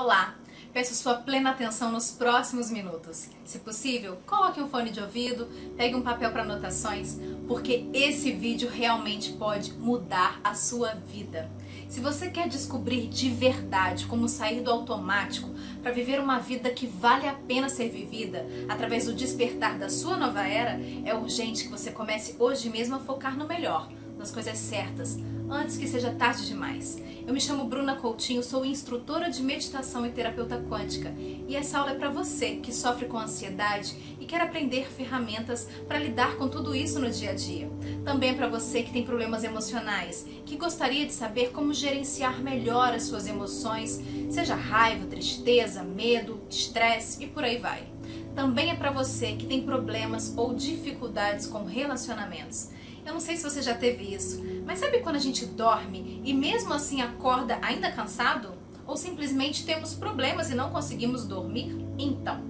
Olá! Peço sua plena atenção nos próximos minutos. Se possível, coloque um fone de ouvido, pegue um papel para anotações, porque esse vídeo realmente pode mudar a sua vida. Se você quer descobrir de verdade como sair do automático para viver uma vida que vale a pena ser vivida através do despertar da sua nova era, é urgente que você comece hoje mesmo a focar no melhor, nas coisas certas, antes que seja tarde demais. Eu me chamo Bruna Coutinho, sou instrutora de meditação e terapeuta quântica, e essa aula é para você que sofre com ansiedade e quer aprender ferramentas para lidar com tudo isso no dia a dia. Também é para você que tem problemas emocionais, que gostaria de saber como gerenciar melhor as suas emoções, seja raiva, tristeza, medo, estresse e por aí vai. Também é para você que tem problemas ou dificuldades com relacionamentos. Eu não sei se você já teve isso, mas sabe quando a gente dorme e mesmo assim acorda ainda cansado? Ou simplesmente temos problemas e não conseguimos dormir? Então,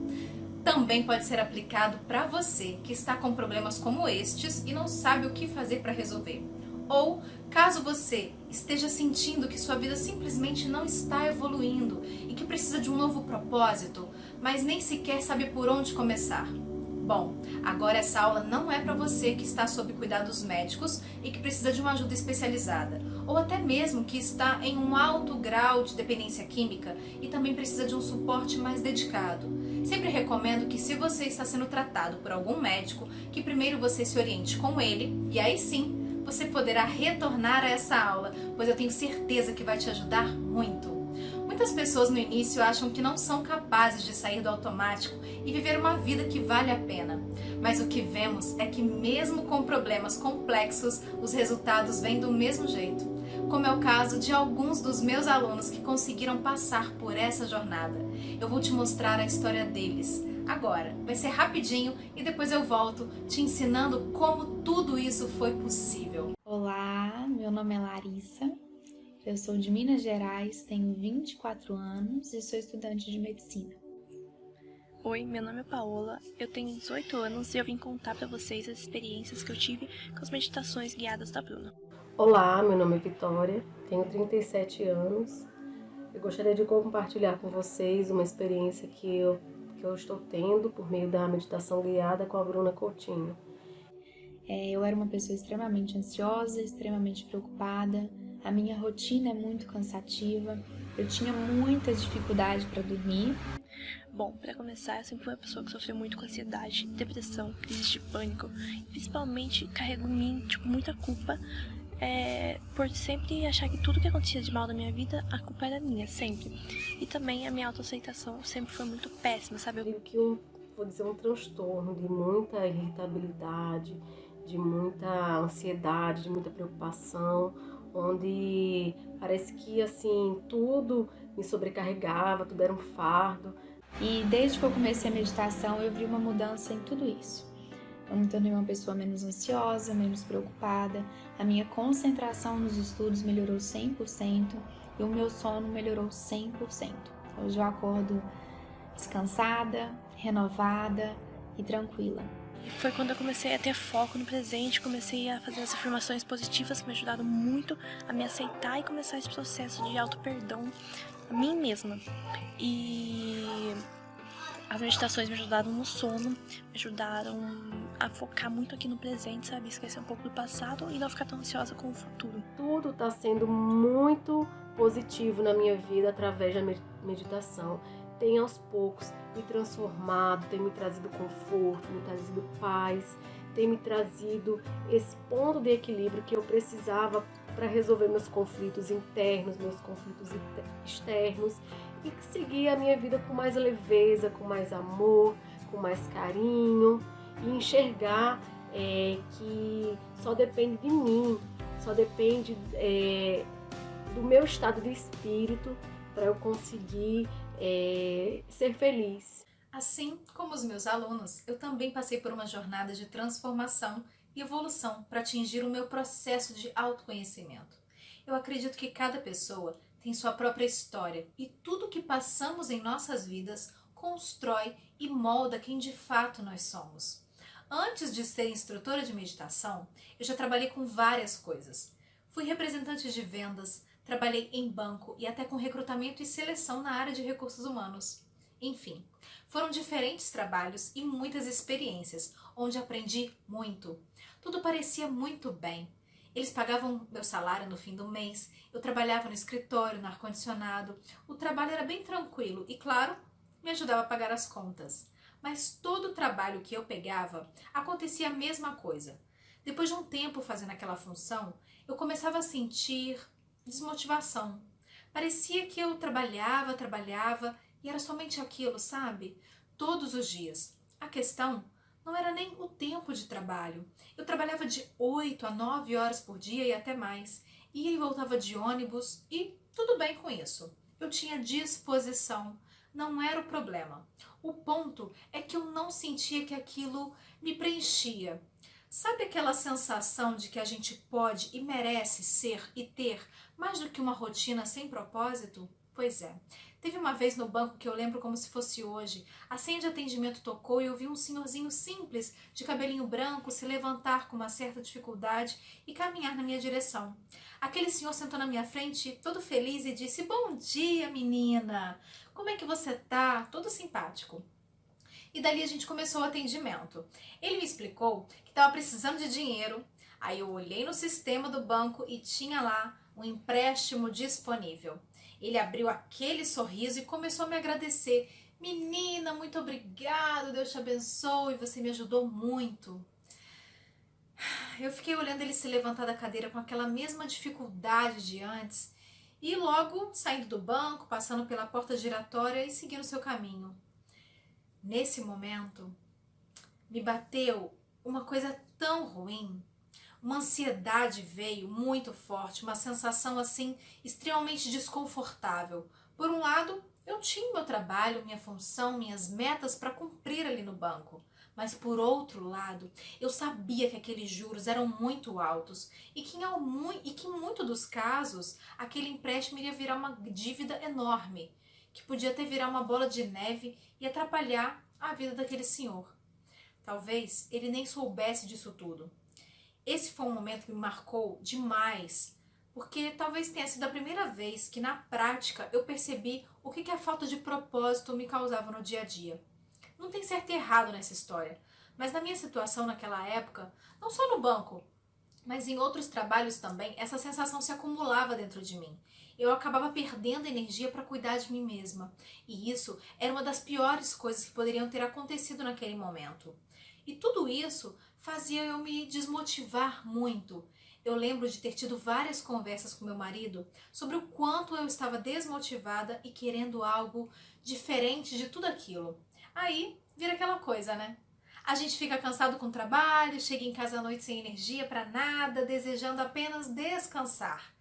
também pode ser aplicado para você que está com problemas como estes e não sabe o que fazer para resolver. Ou, caso você esteja sentindo que sua vida simplesmente não está evoluindo e que precisa de um novo propósito, mas nem sequer sabe por onde começar. Bom, agora essa aula não é para você que está sob cuidados médicos e que precisa de uma ajuda especializada, ou até mesmo que está em um alto grau de dependência química e também precisa de um suporte mais dedicado. Sempre recomendo que, se você está sendo tratado por algum médico, que primeiro você se oriente com ele e aí sim você poderá retornar a essa aula, pois eu tenho certeza que vai te ajudar muito. Muitas pessoas no início acham que não são capazes de sair do automático e viver uma vida que vale a pena. Mas o que vemos é que mesmo com problemas complexos, os resultados vêm do mesmo jeito. Como é o caso de alguns dos meus alunos que conseguiram passar por essa jornada. Eu vou te mostrar a história deles. Agora, vai ser rapidinho e depois eu volto te ensinando como tudo isso foi possível. Olá, meu nome é Larissa. Eu sou de Minas Gerais, tenho 24 anos e sou estudante de medicina. Oi, meu nome é Paola, eu tenho 18 anos e eu vim contar para vocês as experiências que eu tive com as meditações guiadas da Bruna. Olá, meu nome é Vitória, tenho 37 anos. Eu gostaria de compartilhar com vocês uma experiência que eu estou tendo por meio da meditação guiada com a Bruna Coutinho. Eu era uma pessoa extremamente ansiosa, extremamente preocupada. A minha rotina é muito cansativa, eu tinha muita dificuldade para dormir. Bom, para começar, eu sempre fui uma pessoa que sofreu muito com ansiedade, depressão, crises de pânico, e principalmente carrego em mim muita culpa por sempre achar que tudo que acontecia de mal na minha vida, a culpa era minha, sempre. E também a minha autoaceitação sempre foi muito péssima, sabe? Eu tive que vou dizer, um transtorno de muita irritabilidade, de muita ansiedade, de muita preocupação, onde parece que assim tudo me sobrecarregava, tudo era um fardo. E desde que eu comecei a meditação, eu vi uma mudança em tudo isso. Eu me tornei uma pessoa menos ansiosa, menos preocupada, a minha concentração nos estudos melhorou 100% e o meu sono melhorou 100%. Hoje eu acordo descansada, renovada e tranquila. Foi quando eu comecei a ter foco no presente, comecei a fazer as afirmações positivas que me ajudaram muito a me aceitar e começar esse processo de auto-perdão a mim mesma. E as meditações me ajudaram no sono, me ajudaram a focar muito aqui no presente, sabe? Esquecer um pouco do passado e não ficar tão ansiosa com o futuro. Tudo está sendo muito positivo na minha vida através da meditação. Tem aos poucos me transformado, tem me trazido conforto, me trazido paz, tem me trazido esse ponto de equilíbrio que eu precisava para resolver meus conflitos internos, meus conflitos externos e seguir a minha vida com mais leveza, com mais amor, com mais carinho e enxergar que só depende de mim, só depende do meu estado de espírito para eu conseguir ser feliz. Assim como os meus alunos, eu também passei por uma jornada de transformação e evolução para atingir o meu processo de autoconhecimento. Eu acredito que cada pessoa tem sua própria história e tudo que passamos em nossas vidas constrói e molda quem de fato nós somos. Antes de ser instrutora de meditação, eu já trabalhei com várias coisas. Fui representante de vendas, trabalhei em banco e até com recrutamento e seleção na área de recursos humanos. Enfim, foram diferentes trabalhos e muitas experiências, onde aprendi muito. Tudo parecia muito bem. Eles pagavam meu salário no fim do mês, eu trabalhava no escritório, no ar-condicionado, o trabalho era bem tranquilo e, claro, me ajudava a pagar as contas. Mas todo o trabalho que eu pegava, acontecia a mesma coisa. Depois de um tempo fazendo aquela função, eu começava a sentir desmotivação. Parecia que eu trabalhava e era somente aquilo, sabe? Todos os dias. A questão não era nem o tempo de trabalho. Eu trabalhava de 8 a 9 horas por dia e até mais. Ia e voltava de ônibus e tudo bem com isso. Eu tinha disposição. Não era o problema. O ponto é que eu não sentia que aquilo me preenchia. Sabe aquela sensação de que a gente pode e merece ser e ter mais do que uma rotina sem propósito? Pois é. Teve uma vez no banco que eu lembro como se fosse hoje. A senha de atendimento tocou e eu vi um senhorzinho simples, de cabelinho branco, se levantar com uma certa dificuldade e caminhar na minha direção. Aquele senhor sentou na minha frente, todo feliz, e disse: "Bom dia, menina! Como é que você tá?" Todo simpático. E dali a gente começou o atendimento. Ele me explicou que estava precisando de dinheiro. Aí eu olhei no sistema do banco e tinha lá um empréstimo disponível. Ele abriu aquele sorriso e começou a me agradecer. "Menina, muito obrigado, Deus te abençoe, você me ajudou muito." Eu fiquei olhando ele se levantar da cadeira com aquela mesma dificuldade de antes e logo saindo do banco, passando pela porta giratória e seguindo seu caminho. Nesse momento, me bateu uma coisa tão ruim. Uma ansiedade veio muito forte, uma sensação assim extremamente desconfortável. Por um lado, eu tinha meu trabalho, minha função, minhas metas para cumprir ali no banco. Mas por outro lado, eu sabia que aqueles juros eram muito altos e que em muitos dos casos, aquele empréstimo iria virar uma dívida enorme, que podia até virar uma bola de neve e atrapalhar a vida daquele senhor. Talvez ele nem soubesse disso tudo. Esse foi um momento que me marcou demais, porque talvez tenha sido a primeira vez que na prática eu percebi o que a falta de propósito me causava no dia a dia. Não tem certo e errado nessa história, mas na minha situação naquela época, não só no banco, mas em outros trabalhos também, essa sensação se acumulava dentro de mim. Eu acabava perdendo energia para cuidar de mim mesma. E isso era uma das piores coisas que poderiam ter acontecido naquele momento. E tudo isso fazia eu me desmotivar muito. Eu lembro de ter tido várias conversas com meu marido sobre o quanto eu estava desmotivada e querendo algo diferente de tudo aquilo. Aí vira aquela coisa, né? A gente fica cansado com o trabalho, chega em casa à noite sem energia para nada, desejando apenas descansar.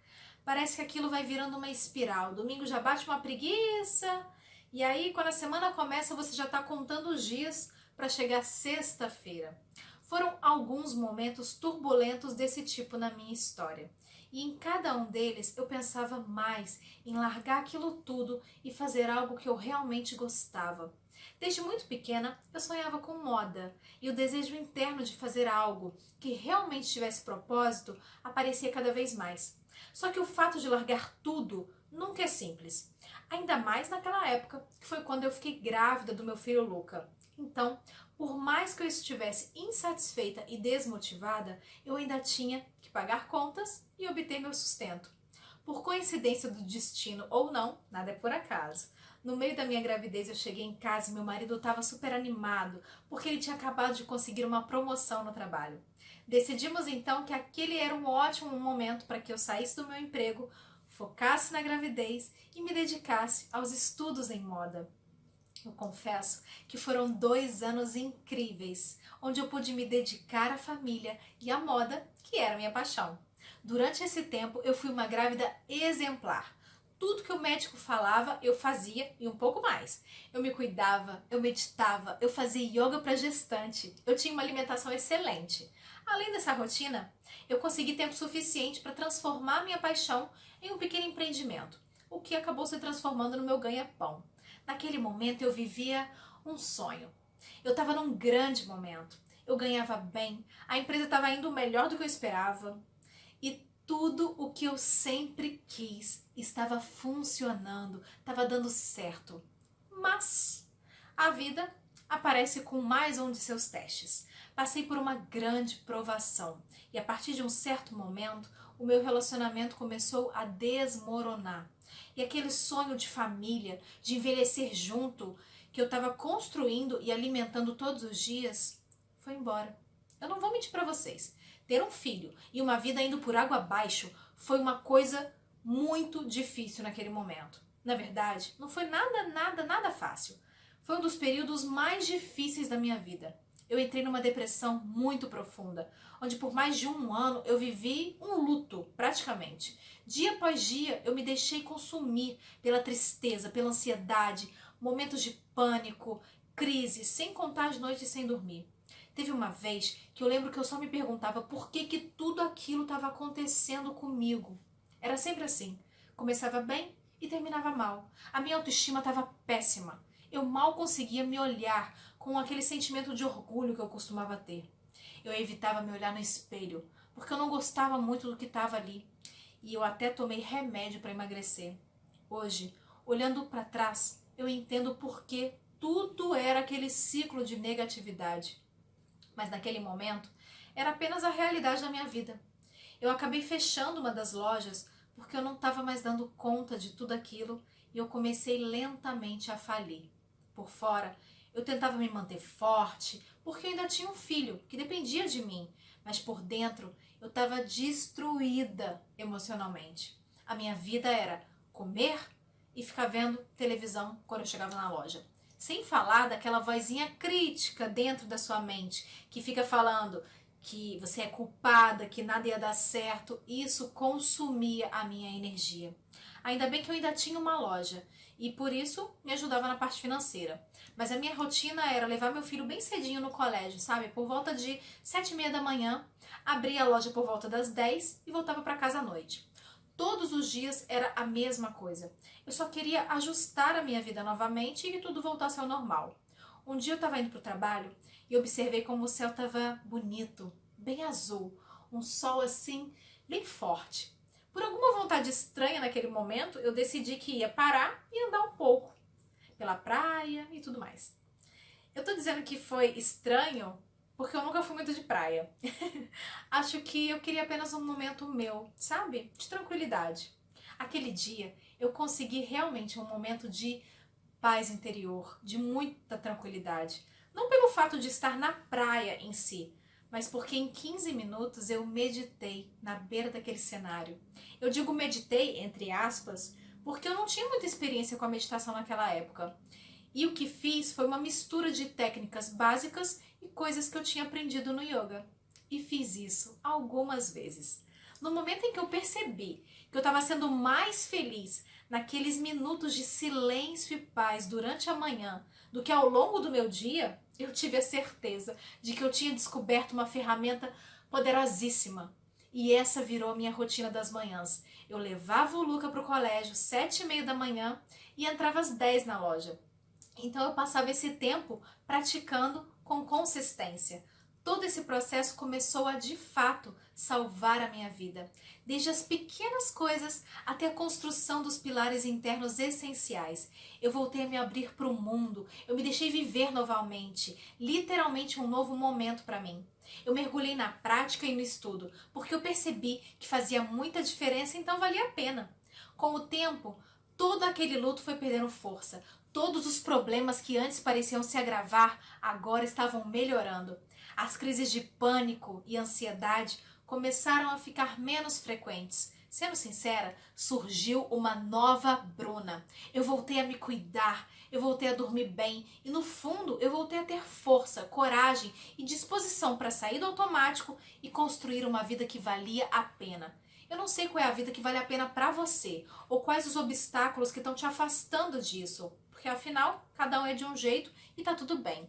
Parece que aquilo vai virando uma espiral. Domingo já bate uma preguiça, e aí quando a semana começa você já está contando os dias para chegar sexta-feira. Foram alguns momentos turbulentos desse tipo na minha história. E em cada um deles eu pensava mais em largar aquilo tudo e fazer algo que eu realmente gostava. Desde muito pequena, eu sonhava com moda e o desejo interno de fazer algo que realmente tivesse propósito aparecia cada vez mais. Só que o fato de largar tudo nunca é simples. Ainda mais naquela época, que foi quando eu fiquei grávida do meu filho Luca. Então, por mais que eu estivesse insatisfeita e desmotivada, eu ainda tinha que pagar contas e obter meu sustento. Por coincidência do destino ou não, nada é por acaso. No meio da minha gravidez eu cheguei em casa e meu marido estava super animado, porque ele tinha acabado de conseguir uma promoção no trabalho. Decidimos então que aquele era um ótimo momento para que eu saísse do meu emprego, focasse na gravidez e me dedicasse aos estudos em moda. Eu confesso que foram 2 anos incríveis, onde eu pude me dedicar à família e à moda, que era minha paixão. Durante esse tempo eu fui uma grávida exemplar. Tudo que o médico falava, eu fazia e um pouco mais. Eu me cuidava, eu meditava, eu fazia yoga para gestante. Eu tinha uma alimentação excelente. Além dessa rotina, eu consegui tempo suficiente para transformar minha paixão em um pequeno empreendimento, o que acabou se transformando no meu ganha-pão. Naquele momento eu vivia um sonho. Eu estava num grande momento. Eu ganhava bem, a empresa estava indo melhor do que eu esperava. E Tudo o que eu sempre quis estava funcionando, estava dando certo. Mas a vida aparece com mais um de seus testes. Passei por uma grande provação e a partir de um certo momento, o meu relacionamento começou a desmoronar. E aquele sonho de família, de envelhecer junto, que eu estava construindo e alimentando todos os dias, foi embora. Eu não vou mentir para vocês. Ter um filho e uma vida indo por água abaixo foi uma coisa muito difícil naquele momento. Na verdade, não foi nada fácil. Foi um dos períodos mais difíceis da minha vida. Eu entrei numa depressão muito profunda, onde por mais de um ano eu vivi um luto, praticamente. Dia após dia eu me deixei consumir pela tristeza, pela ansiedade, momentos de pânico, crise, sem contar as noites sem dormir. Teve uma vez que eu lembro que eu só me perguntava por que tudo aquilo estava acontecendo comigo. Era sempre assim. Começava bem e terminava mal. A minha autoestima estava péssima. Eu mal conseguia me olhar com aquele sentimento de orgulho que eu costumava ter. Eu evitava me olhar no espelho, porque eu não gostava muito do que estava ali. E eu até tomei remédio para emagrecer. Hoje, olhando para trás, eu entendo por que tudo era aquele ciclo de negatividade. Mas naquele momento, era apenas a realidade da minha vida. Eu acabei fechando uma das lojas porque eu não estava mais dando conta de tudo aquilo e eu comecei lentamente a falir. Por fora, eu tentava me manter forte porque eu ainda tinha um filho que dependia de mim, mas por dentro eu estava destruída emocionalmente. A minha vida era comer e ficar vendo televisão quando eu chegava na loja. Sem falar daquela vozinha crítica dentro da sua mente, que fica falando que você é culpada, que nada ia dar certo. Isso consumia a minha energia. Ainda bem que eu ainda tinha uma loja e por isso me ajudava na parte financeira. Mas a minha rotina era levar meu filho bem cedinho no colégio, sabe? Por volta de 7h30 da manhã, abria a loja por volta das 10 e voltava para casa à noite. Todos os dias era a mesma coisa. Eu só queria ajustar a minha vida novamente e que tudo voltasse ao normal. Um dia eu estava indo para o trabalho e observei como o céu estava bonito, bem azul, um sol assim, bem forte. Por alguma vontade estranha naquele momento, eu decidi que ia parar e andar um pouco pela praia e tudo mais. Eu tô dizendo que foi estranho porque eu nunca fui muito de praia. Acho que eu queria apenas um momento meu, sabe? De tranquilidade. Aquele dia eu consegui realmente um momento de paz interior, de muita tranquilidade. Não pelo fato de estar na praia em si, mas porque em 15 minutos eu meditei na beira daquele cenário. Eu digo meditei, entre aspas, porque eu não tinha muita experiência com a meditação naquela época. E o que fiz foi uma mistura de técnicas básicas e coisas que eu tinha aprendido no yoga. E fiz isso algumas vezes. No momento em que eu percebi que eu estava sendo mais feliz naqueles minutos de silêncio e paz durante a manhã do que ao longo do meu dia, eu tive a certeza de que eu tinha descoberto uma ferramenta poderosíssima. E essa virou a minha rotina das manhãs. Eu levava o Luca para o colégio 7h30 da manhã e entrava às 10 na loja. Então eu passava esse tempo praticando com consistência. Todo esse processo começou a, de fato, salvar a minha vida. Desde as pequenas coisas até a construção dos pilares internos essenciais. Eu voltei a me abrir para o mundo, eu me deixei viver novamente, literalmente um novo momento para mim. Eu mergulhei na prática e no estudo, porque eu percebi que fazia muita diferença, então valia a pena. Com o tempo, todo aquele luto foi perdendo força. Todos os problemas que antes pareciam se agravar, agora estavam melhorando. As crises de pânico e ansiedade começaram a ficar menos frequentes. Sendo sincera, surgiu uma nova Bruna. Eu voltei a me cuidar, eu voltei a dormir bem e, no fundo, eu voltei a ter força, coragem e disposição para sair do automático e construir uma vida que valia a pena. Eu não sei qual é a vida que vale a pena para você ou quais os obstáculos que estão te afastando disso, porque afinal, cada um é de um jeito e tá tudo bem.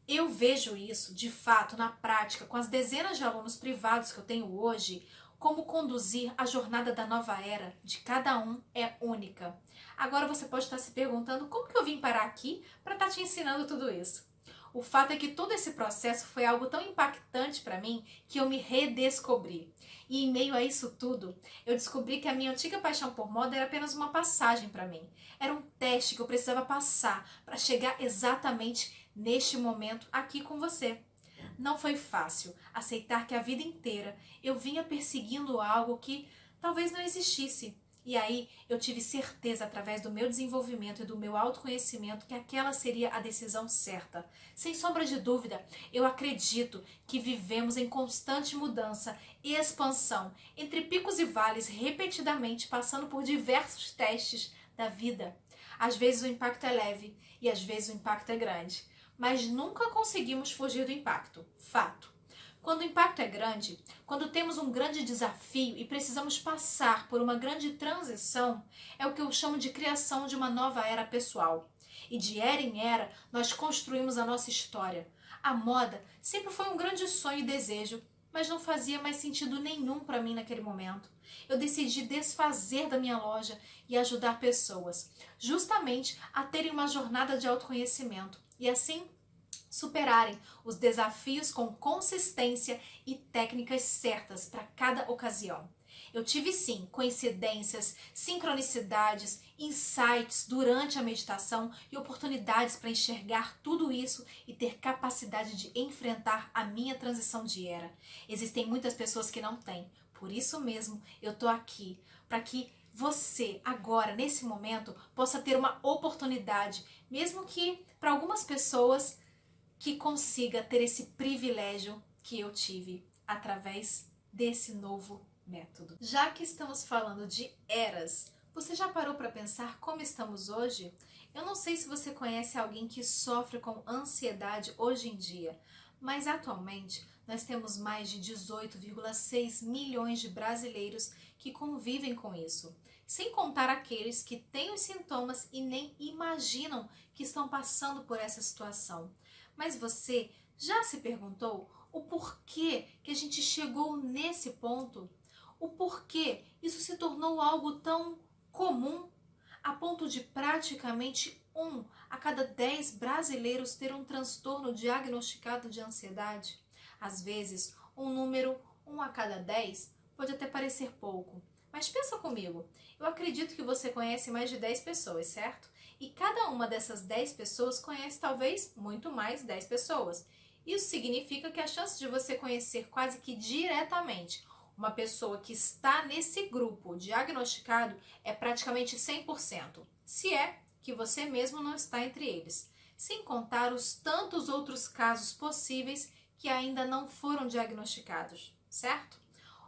Eu vejo isso, de fato, na prática, com as dezenas de alunos privados que eu tenho hoje, como conduzir a jornada da nova era de cada um é única. Agora você pode estar se perguntando como que eu vim parar aqui para estar te ensinando tudo isso. O fato é que todo esse processo foi algo tão impactante para mim que eu me redescobri. E em meio a isso tudo, eu descobri que a minha antiga paixão por moda era apenas uma passagem para mim. Era um teste que eu precisava passar para chegar exatamente neste momento aqui com você. Não foi fácil aceitar que a vida inteira eu vinha perseguindo algo que talvez não existisse. E aí eu tive certeza, através do meu desenvolvimento e do meu autoconhecimento, que aquela seria a decisão certa. Sem sombra de dúvida, eu acredito que vivemos em constante mudança e expansão, entre picos e vales, repetidamente passando por diversos testes da vida. Às vezes o impacto é leve e às vezes o impacto é grande, mas nunca conseguimos fugir do impacto. Fato. Quando o impacto é grande, quando temos um grande desafio e precisamos passar por uma grande transição, é o que eu chamo de criação de uma nova era pessoal. E de era em era, nós construímos a nossa história. A moda sempre foi um grande sonho e desejo, mas não fazia mais sentido nenhum para mim naquele momento. Eu decidi desfazer da minha loja e ajudar pessoas, justamente a terem uma jornada de autoconhecimento e assim superarem os desafios com consistência e técnicas certas para cada ocasião. Eu tive sim coincidências, sincronicidades, insights durante a meditação e oportunidades para enxergar tudo isso e ter capacidade de enfrentar a minha transição de era. Existem muitas pessoas que não têm, por isso mesmo eu tô aqui para que você agora, nesse momento, possa ter uma oportunidade, mesmo que para algumas pessoas que consiga ter esse privilégio que eu tive através desse novo método. Já que estamos falando de eras, você já parou para pensar como estamos hoje? Eu não sei se você conhece alguém que sofre com ansiedade hoje em dia, mas atualmente nós temos mais de 18,6 milhões de brasileiros que convivem com isso, sem contar aqueles que têm os sintomas e nem imaginam que estão passando por essa situação. Mas você já se perguntou o porquê que a gente chegou nesse ponto? O porquê isso se tornou algo tão comum, a ponto de praticamente 1 a cada 10 brasileiros ter um transtorno diagnosticado de ansiedade? Às vezes, um número 1 a cada 10 pode até parecer pouco, mas pensa comigo, eu acredito que você conhece mais de 10 pessoas, certo? E cada uma dessas 10 pessoas conhece talvez muito mais 10 pessoas. Isso significa que a chance de você conhecer quase que diretamente uma pessoa que está nesse grupo diagnosticado é praticamente 100%, se é que você mesmo não está entre eles, sem contar os tantos outros casos possíveis que ainda não foram diagnosticados, certo?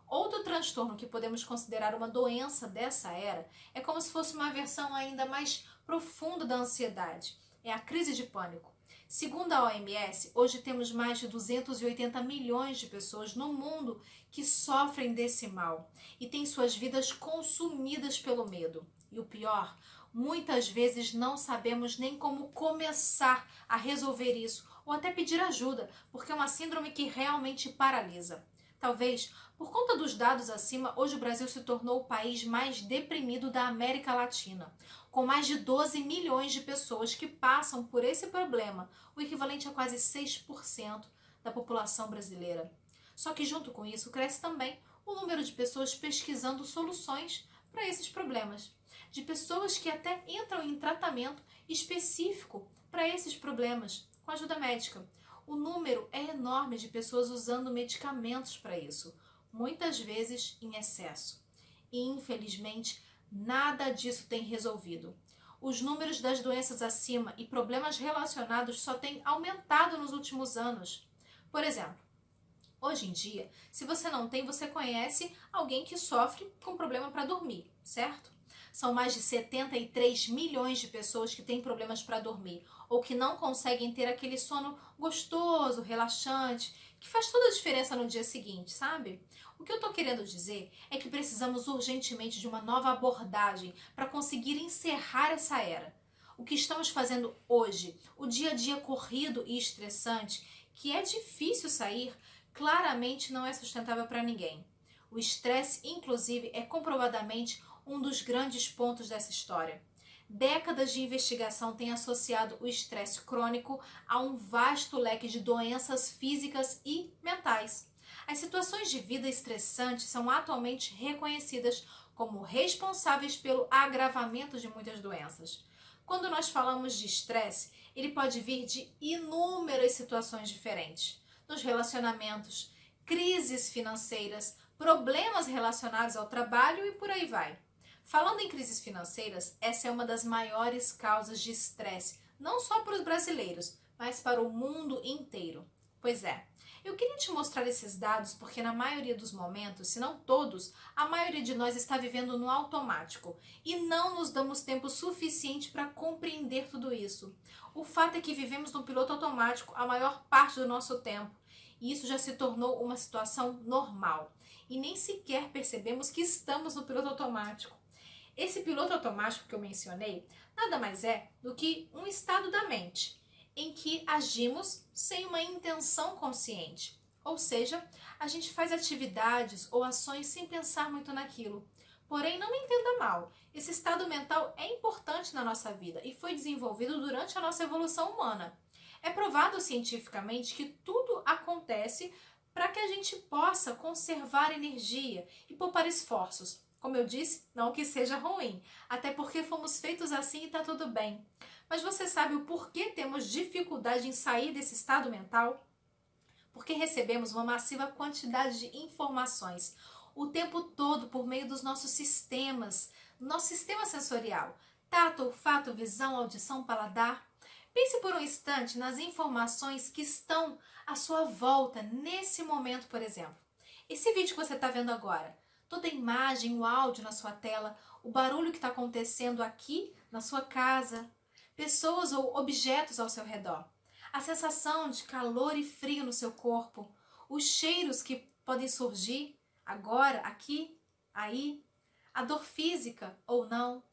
Outro transtorno que podemos considerar uma doença dessa era é como se fosse uma versão ainda mais profunda da ansiedade, é a crise de pânico. Segundo a OMS, hoje temos mais de 280 milhões de pessoas no mundo que sofrem desse mal e têm suas vidas consumidas pelo medo. E o pior, muitas vezes não sabemos nem como começar a resolver isso ou até pedir ajuda, porque é uma síndrome que realmente paralisa. Talvez, por conta dos dados acima, hoje o Brasil se tornou o país mais deprimido da América Latina, com mais de 12 milhões de pessoas que passam por esse problema, o equivalente a quase 6% da população brasileira. Só que junto com isso cresce também o número de pessoas pesquisando soluções para esses problemas, de pessoas que até entram em tratamento específico para esses problemas, com ajuda médica. O número é enorme de pessoas usando medicamentos para isso, muitas vezes em excesso. E, infelizmente, nada disso tem resolvido. Os números das doenças acima e problemas relacionados só têm aumentado nos últimos anos. Por exemplo, hoje em dia, se você não tem, você conhece alguém que sofre com problema para dormir, certo? São mais de 73 milhões de pessoas que têm problemas para dormir ou que não conseguem ter aquele sono gostoso, relaxante, que faz toda a diferença no dia seguinte, sabe? O que eu tô querendo dizer é que precisamos urgentemente de uma nova abordagem para conseguir encerrar essa era. O que estamos fazendo hoje, o dia a dia corrido e estressante, que é difícil sair, claramente não é sustentável para ninguém. O estresse, inclusive, é comprovadamente um dos grandes pontos dessa história. Décadas de investigação têm associado o estresse crônico a um vasto leque de doenças físicas e mentais. As situações de vida estressantes são atualmente reconhecidas como responsáveis pelo agravamento de muitas doenças. Quando nós falamos de estresse, ele pode vir de inúmeras situações diferentes. Nos relacionamentos, crises financeiras, problemas relacionados ao trabalho e por aí vai. Falando em crises financeiras, essa é uma das maiores causas de estresse, não só para os brasileiros, mas para o mundo inteiro. Pois é, eu queria te mostrar esses dados porque na maioria dos momentos, se não todos, a maioria de nós está vivendo no automático e não nos damos tempo suficiente para compreender tudo isso. O fato é que vivemos no piloto automático a maior parte do nosso tempo e isso já se tornou uma situação normal e nem sequer percebemos que estamos no piloto automático. Esse piloto automático que eu mencionei nada mais é do que um estado da mente em que agimos sem uma intenção consciente. Ou seja, a gente faz atividades ou ações sem pensar muito naquilo. Porém, não me entenda mal, esse estado mental é importante na nossa vida e foi desenvolvido durante a nossa evolução humana. É provado cientificamente que tudo acontece para que a gente possa conservar energia e poupar esforços. Como eu disse, não que seja ruim, até porque fomos feitos assim e está tudo bem. Mas você sabe o porquê temos dificuldade em sair desse estado mental? Porque recebemos uma massiva quantidade de informações o tempo todo por meio dos nossos sistemas, nosso sistema sensorial, tato, olfato, visão, audição, paladar. Pense por um instante nas informações que estão à sua volta nesse momento, por exemplo. Esse vídeo que você está vendo agora, toda a imagem, o áudio na sua tela, o barulho que está acontecendo aqui na sua casa, pessoas ou objetos ao seu redor, a sensação de calor e frio no seu corpo, os cheiros que podem surgir agora, aqui, aí, a dor física ou não.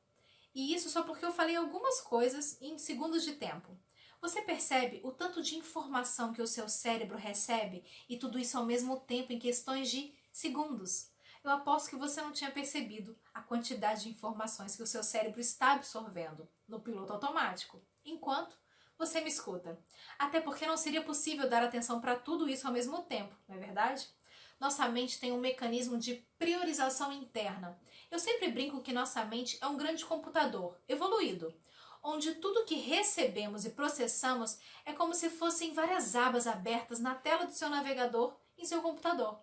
E isso só porque eu falei algumas coisas em segundos de tempo. Você percebe o tanto de informação que o seu cérebro recebe e tudo isso ao mesmo tempo em questões de segundos? Eu aposto que você não tinha percebido a quantidade de informações que o seu cérebro está absorvendo no piloto automático, enquanto você me escuta. Até porque não seria possível dar atenção para tudo isso ao mesmo tempo, não é verdade? Nossa mente tem um mecanismo de priorização interna. Eu sempre brinco que nossa mente é um grande computador evoluído, onde tudo que recebemos e processamos é como se fossem várias abas abertas na tela do seu navegador em seu computador.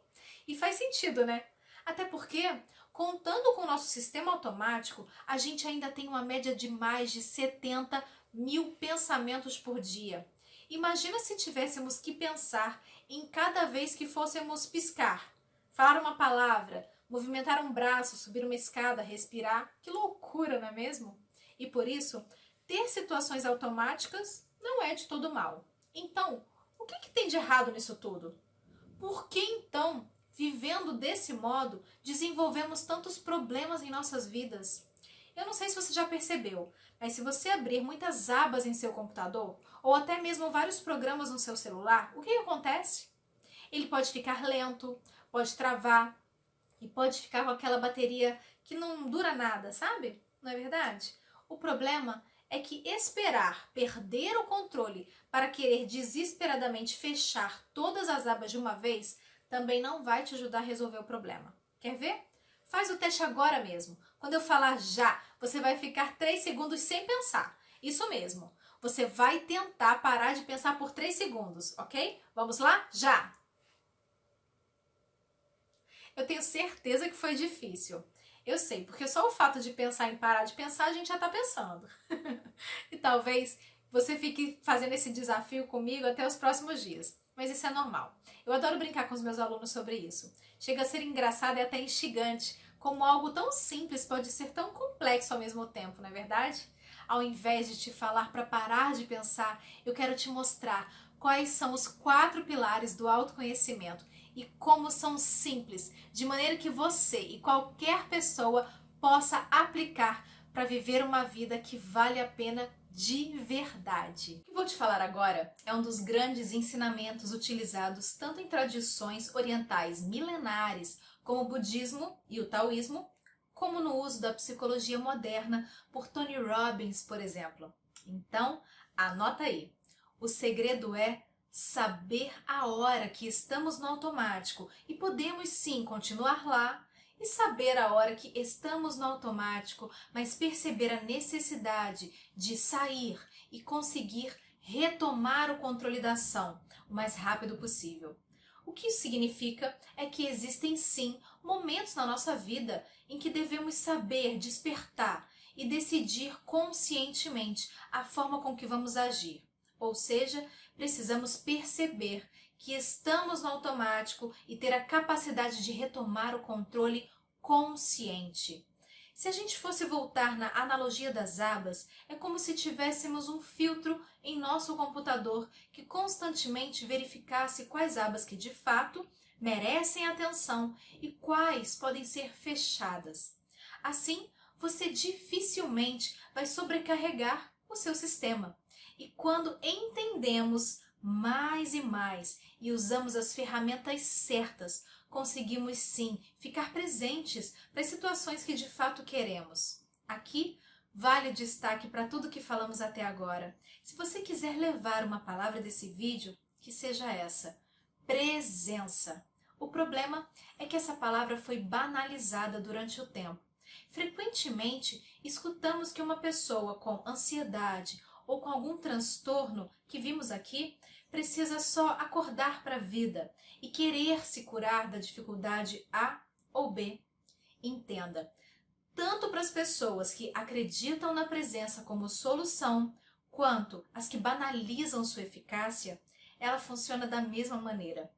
E faz sentido, né? Até porque, contando com o nosso sistema automático, a gente ainda tem uma média de mais de 70 mil pensamentos por dia. Imagina se tivéssemos que pensar em cada vez que fôssemos piscar, falar uma palavra, movimentar um braço, subir uma escada, respirar. Que loucura, não é mesmo? E por isso, ter situações automáticas não é de todo mal. Então, o que tem de errado nisso tudo? Por que então, vivendo desse modo, desenvolvemos tantos problemas em nossas vidas? Eu não sei se você já percebeu, mas se você abrir muitas abas em seu computador, ou até mesmo vários programas no seu celular, o que acontece? Ele pode ficar lento, pode travar e pode ficar com aquela bateria que não dura nada, sabe? Não é verdade? O problema é que esperar perder o controle para querer desesperadamente fechar todas as abas de uma vez também não vai te ajudar a resolver o problema. Quer ver? Faz o teste agora mesmo. Quando eu falar já, você vai ficar 3 segundos sem pensar. Isso mesmo. Você vai tentar parar de pensar por 3 segundos, ok? Vamos lá? Já! Eu tenho certeza que foi difícil. Eu sei, porque só o fato de pensar em parar de pensar, a gente já está pensando. E talvez você fique fazendo esse desafio comigo até os próximos dias. Mas isso é normal. Eu adoro brincar com os meus alunos sobre isso. Chega a ser engraçado e até instigante, como algo tão simples pode ser tão complexo ao mesmo tempo, não é verdade? Ao invés de te falar para parar de pensar, eu quero te mostrar quais são os 4 pilares do autoconhecimento e como são simples, de maneira que você e qualquer pessoa possa aplicar para viver uma vida que vale a pena de verdade. O que vou te falar agora é um dos grandes ensinamentos utilizados tanto em tradições orientais milenares como o budismo e o taoísmo, como no uso da psicologia moderna por Tony Robbins, por exemplo. Então, anota aí. O segredo é saber a hora que estamos no automático e podemos sim continuar lá, e saber a hora que estamos no automático, mas perceber a necessidade de sair e conseguir retomar o controle da ação o mais rápido possível. O que isso significa é que existem sim momentos na nossa vida em que devemos saber despertar e decidir conscientemente a forma com que vamos agir. Ou seja, precisamos perceber que estamos no automático e ter a capacidade de retomar o controle consciente. Se a gente fosse voltar na analogia das abas, é como se tivéssemos um filtro em nosso computador que constantemente verificasse quais abas que de fato merecem atenção e quais podem ser fechadas. Assim, você dificilmente vai sobrecarregar o seu sistema. E quando entendemos mais e mais e usamos as ferramentas certas, conseguimos sim ficar presentes para as situações que de fato queremos. Aqui vale o destaque para tudo que falamos até agora. Se você quiser levar uma palavra desse vídeo, que seja essa: presença. O problema é que essa palavra foi banalizada durante o tempo. Frequentemente, escutamos que uma pessoa com ansiedade ou com algum transtorno que vimos aqui precisa só acordar para a vida e querer se curar da dificuldade A ou B. Entenda, tanto para as pessoas que acreditam na presença como solução, quanto as que banalizam sua eficácia, ela funciona da mesma maneira.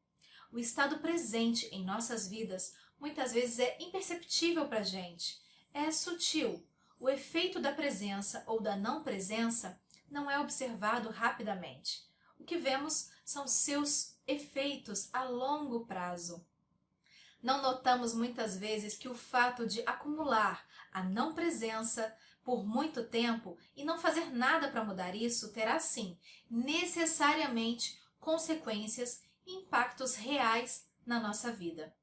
O estado presente em nossas vidas muitas vezes é imperceptível para a gente, é sutil. O efeito da presença ou da não presença não é observado rapidamente. O que vemos são seus efeitos a longo prazo. Não notamos muitas vezes que o fato de acumular a não presença por muito tempo e não fazer nada para mudar isso terá sim, necessariamente, consequências e impactos reais na nossa vida.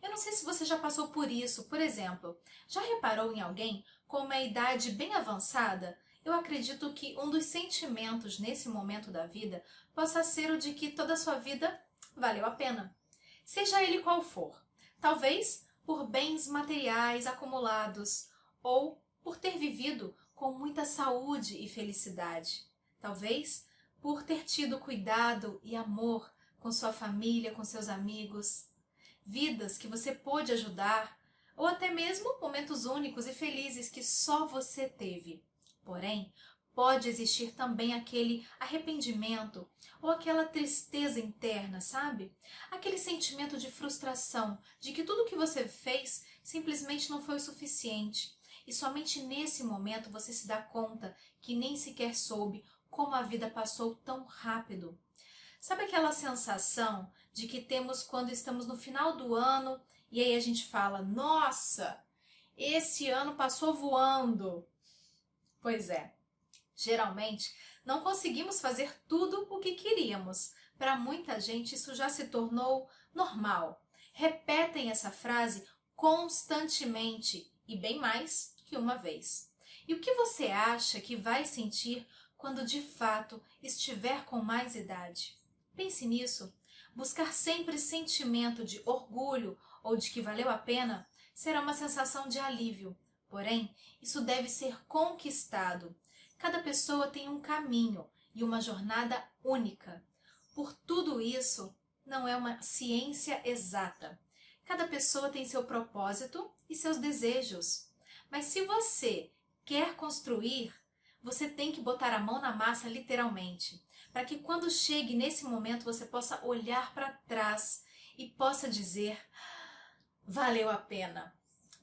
Eu não sei se você já passou por isso, por exemplo, já reparou em alguém com uma idade bem avançada? Eu acredito que um dos sentimentos nesse momento da vida possa ser o de que toda a sua vida valeu a pena. Seja ele qual for. Talvez por bens materiais acumulados ou por ter vivido com muita saúde e felicidade. Talvez por ter tido cuidado e amor com sua família, com seus amigos. Vidas que você pôde ajudar ou até mesmo momentos únicos e felizes que só você teve. Porém, pode existir também aquele arrependimento ou aquela tristeza interna, sabe? Aquele sentimento de frustração, de que tudo que você fez simplesmente não foi o suficiente. E somente nesse momento você se dá conta que nem sequer soube como a vida passou tão rápido. Sabe aquela sensação de que temos quando estamos no final do ano e aí a gente fala: nossa, esse ano passou voando. Pois é, geralmente não conseguimos fazer tudo o que queríamos. Para muita gente isso já se tornou normal. Repetem essa frase constantemente e bem mais que uma vez. E o que você acha que vai sentir quando de fato estiver com mais idade? Pense nisso. Buscar sempre sentimento de orgulho ou de que valeu a pena será uma sensação de alívio. Porém, isso deve ser conquistado. Cada pessoa tem um caminho e uma jornada única. Por tudo isso, não é uma ciência exata. Cada pessoa tem seu propósito e seus desejos. Mas se você quer construir, você tem que botar a mão na massa literalmente, para que quando chegue nesse momento você possa olhar para trás e possa dizer: valeu a pena.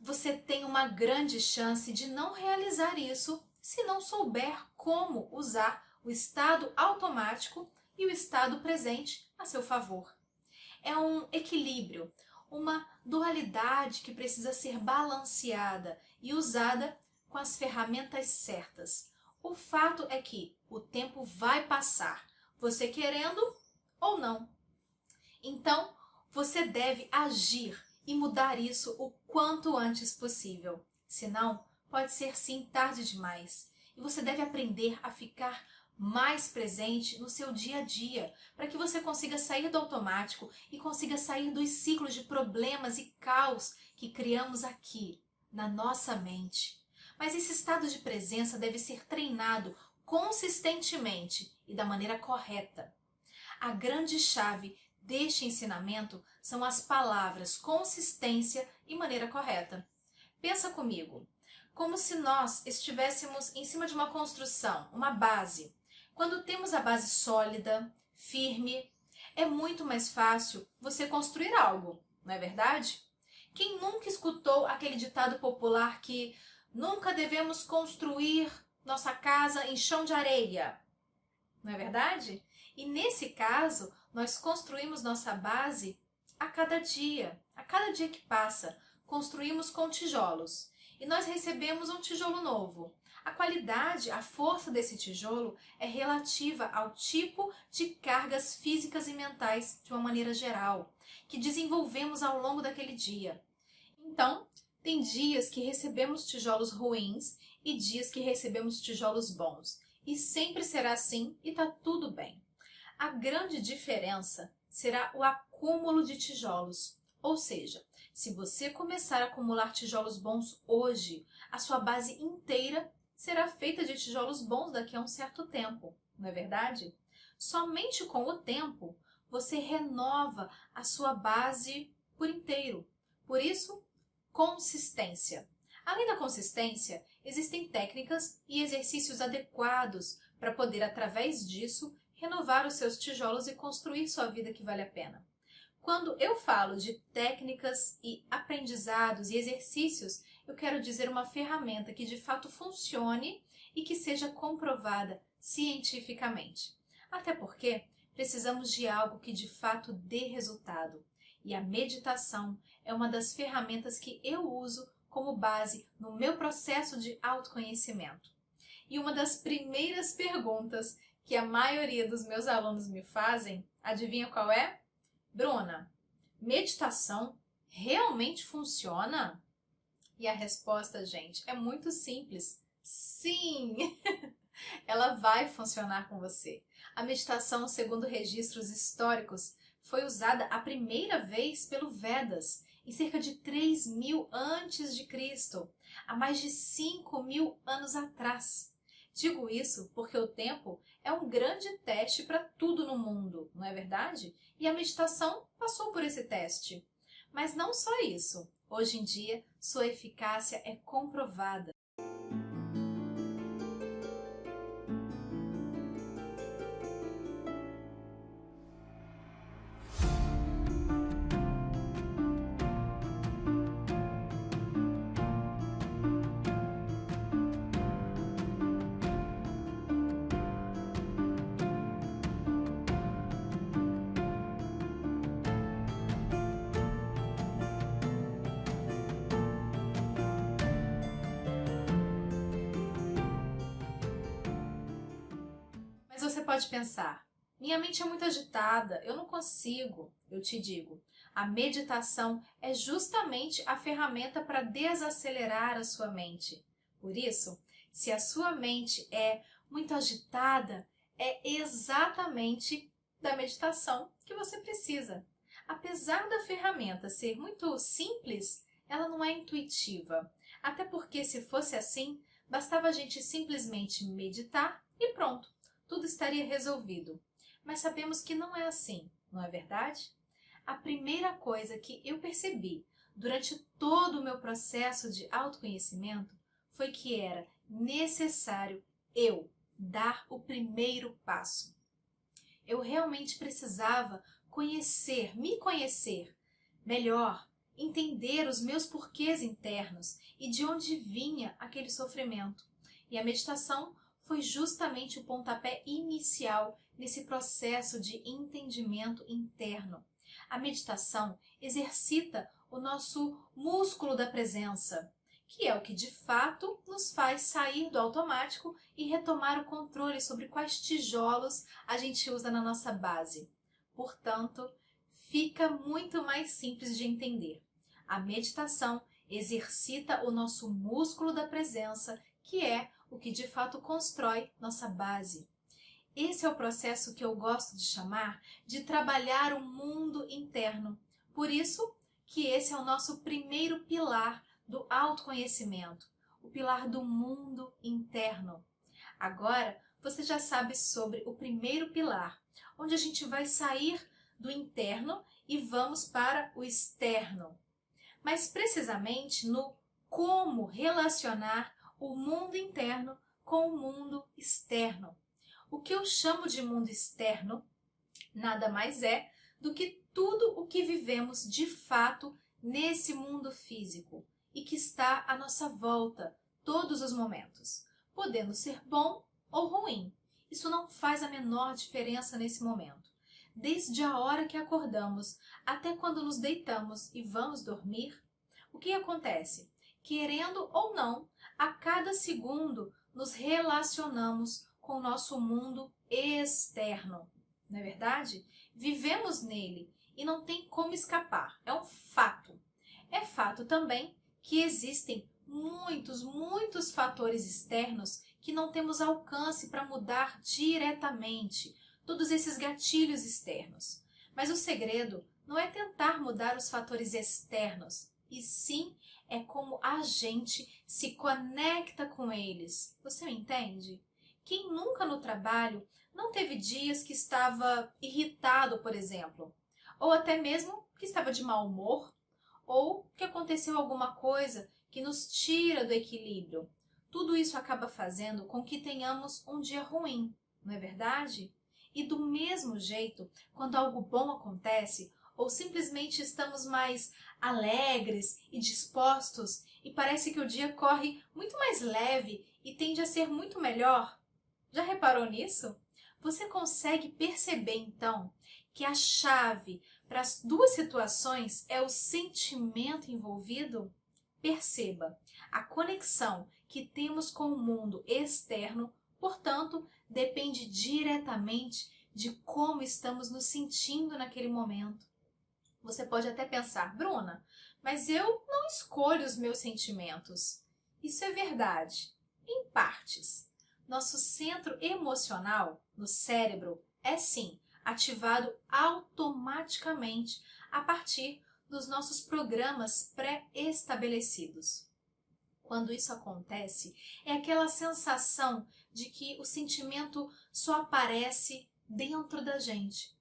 Você tem uma grande chance de não realizar isso se não souber como usar o estado automático e o estado presente a seu favor. É um equilíbrio, uma dualidade que precisa ser balanceada e usada com as ferramentas certas. O fato é que o tempo vai passar, você querendo ou não. Então, você deve agir e mudar isso o quanto antes possível. Senão, pode ser sim tarde demais. E você deve aprender a ficar mais presente no seu dia a dia, para que você consiga sair do automático e consiga sair dos ciclos de problemas e caos que criamos aqui, na nossa mente. Mas esse estado de presença deve ser treinado consistentemente e da maneira correta. A grande chave deste ensinamento são as palavras consistência e maneira correta. Pensa comigo, como se nós estivéssemos em cima de uma construção, uma base. Quando temos a base sólida, firme, é muito mais fácil você construir algo, não é verdade? Quem nunca escutou aquele ditado popular que nunca devemos construir nossa casa em chão de areia? Não é verdade? E nesse caso, nós construímos nossa base a cada dia que passa, construímos com tijolos. E nós recebemos um tijolo novo. A qualidade, a força desse tijolo é relativa ao tipo de cargas físicas e mentais, de uma maneira geral, que desenvolvemos ao longo daquele dia. Então, tem dias que recebemos tijolos ruins e dias que recebemos tijolos bons. E sempre será assim e está tudo bem. A grande diferença será o acúmulo de tijolos. Ou seja, se você começar a acumular tijolos bons hoje, a sua base inteira será feita de tijolos bons daqui a um certo tempo, não é verdade? Somente com o tempo você renova a sua base por inteiro. Por isso, consistência. Além da consistência, existem técnicas e exercícios adequados para poder, através disso, renovar os seus tijolos e construir sua vida que vale a pena. Quando eu falo de técnicas e aprendizados e exercícios, eu quero dizer uma ferramenta que de fato funcione e que seja comprovada cientificamente. Até porque precisamos de algo que de fato dê resultado. E a meditação é uma das ferramentas que eu uso como base no meu processo de autoconhecimento. E uma das primeiras perguntas que a maioria dos meus alunos me fazem, adivinha qual é? Bruna, meditação realmente funciona? E a resposta, gente, é muito simples. Sim! Ela vai funcionar com você. A meditação, segundo registros históricos, foi usada a primeira vez pelo Vedas, em cerca de 3.000 a.C., há mais de 5.000 anos atrás. Digo isso porque o tempo é um grande teste para tudo no mundo, não é verdade? E a meditação passou por esse teste. Mas não só isso. Hoje em dia, sua eficácia é comprovada. Você pode pensar, minha mente é muito agitada, eu não consigo. Eu te digo, a meditação é justamente a ferramenta para desacelerar a sua mente. Por isso, se a sua mente é muito agitada, é exatamente da meditação que você precisa. Apesar da ferramenta ser muito simples, ela não é intuitiva. Até porque, se fosse assim, bastava a gente simplesmente meditar e pronto. Tudo estaria resolvido. Mas sabemos que não é assim, não é verdade? A primeira coisa que eu percebi durante todo o meu processo de autoconhecimento foi que era necessário eu dar o primeiro passo. Eu realmente precisava me conhecer melhor, entender os meus porquês internos e de onde vinha aquele sofrimento. E a meditação foi justamente o pontapé inicial nesse processo de entendimento interno. A meditação exercita o nosso músculo da presença, que é o que de fato nos faz sair do automático e retomar o controle sobre quais tijolos a gente usa na nossa base. Portanto, fica muito mais simples de entender. A meditação exercita o nosso músculo da presença, que é o que de fato constrói nossa base. Esse é o processo que eu gosto de chamar de trabalhar o mundo interno. Por isso que esse é o nosso primeiro pilar do autoconhecimento, o pilar do mundo interno. Agora, você já sabe sobre o primeiro pilar, onde a gente vai sair do interno e vamos para o externo. Mas precisamente no como relacionar o mundo interno com o mundo externo. O que eu chamo de mundo externo nada mais é do que tudo o que vivemos de fato nesse mundo físico e que está à nossa volta todos os momentos, podendo ser bom ou ruim. Isso não faz a menor diferença nesse momento. Desde a hora que acordamos até quando nos deitamos e vamos dormir, o que acontece? Querendo ou não, a cada segundo nos relacionamos com o nosso mundo externo. Não é verdade? Vivemos nele e não tem como escapar. É um fato. É fato também que existem muitos fatores externos que não temos alcance para mudar diretamente. Todos esses gatilhos externos. Mas o segredo não é tentar mudar os fatores externos, e sim é como a gente se conecta com eles. Você me entende? Quem nunca no trabalho não teve dias que estava irritado, por exemplo, ou até mesmo que estava de mau humor, ou que aconteceu alguma coisa que nos tira do equilíbrio? Tudo isso acaba fazendo com que tenhamos um dia ruim, não é verdade? E do mesmo jeito, quando algo bom acontece, ou simplesmente estamos mais alegres e dispostos e parece que o dia corre muito mais leve e tende a ser muito melhor. Já reparou nisso? Você consegue perceber então que a chave para as duas situações é o sentimento envolvido? Perceba, a conexão que temos com o mundo externo, portanto, depende diretamente de como estamos nos sentindo naquele momento. Você pode até pensar, Bruna, mas eu não escolho os meus sentimentos. Isso é verdade, em partes. Nosso centro emocional, no cérebro, é sim ativado automaticamente a partir dos nossos programas pré-estabelecidos. Quando isso acontece, é aquela sensação de que o sentimento só aparece dentro da gente.